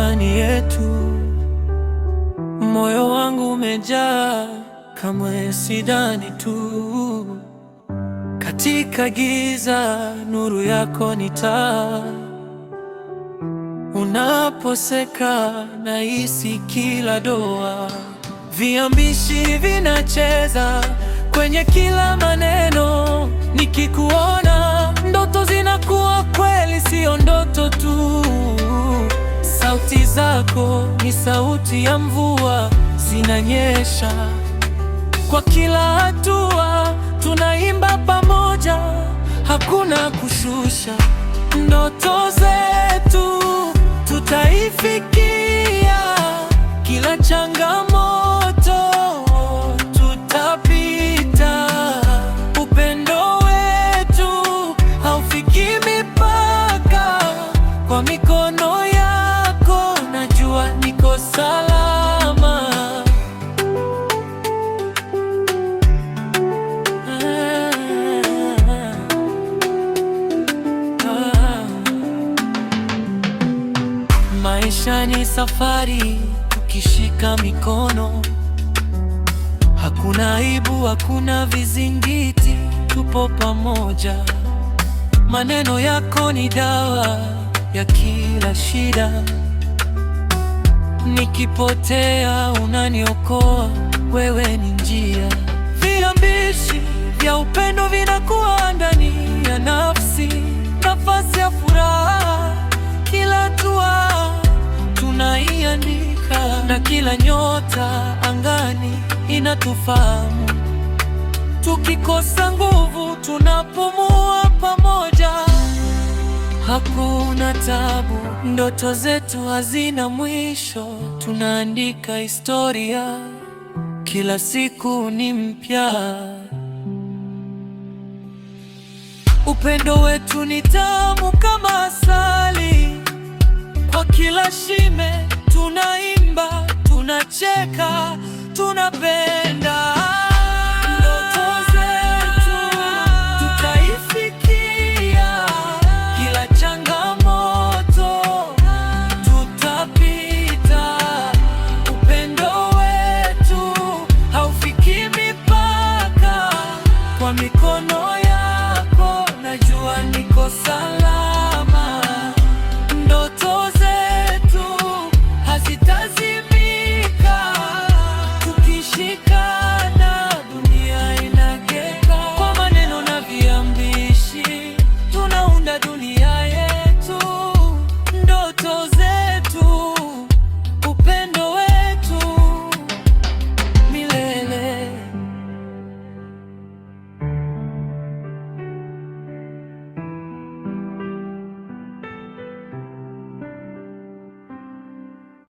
ndani yetu. Moyo wangu umejaa, kamwe sidhani tu. Katika giza, nuru yako ni taa. Unaposeka, nahisi kila doa. Viambishi vinacheza kwenye kila maneno. Nikikuona, ndoto zinakuwa kweli, sio ndoto tu. Sauti zako ni sauti ya mvua, zinanyesha kwa kila hatua. Tunaimba pamoja, hakuna kushusha. Ndoto zetu tutaifikia, kila changamoto tutapita. Upendo wetu haufiki mipaka, kwa mikono yako najua niko salama. Maisha ni safari, tukishika mikono. Hakuna aibu, hakuna vizingiti, tupo pamoja. Maneno yako ni dawa ya kila shida. Nikipotea unaniokoa, wewe ni njia. Viambishi vya upendo vinakuwa ndani ya nafsi, nafasi ya furaha. Kila hatua tunaiandika, na kila nyota angani inatufahamu. Tukikosa nguvu, tunapumua pamoja. Hakuna tabu, ndoto zetu hazina mwisho. Tunaandika historia, kila siku ni mpya. Upendo wetu ni tamu kama asali, kwa kila shime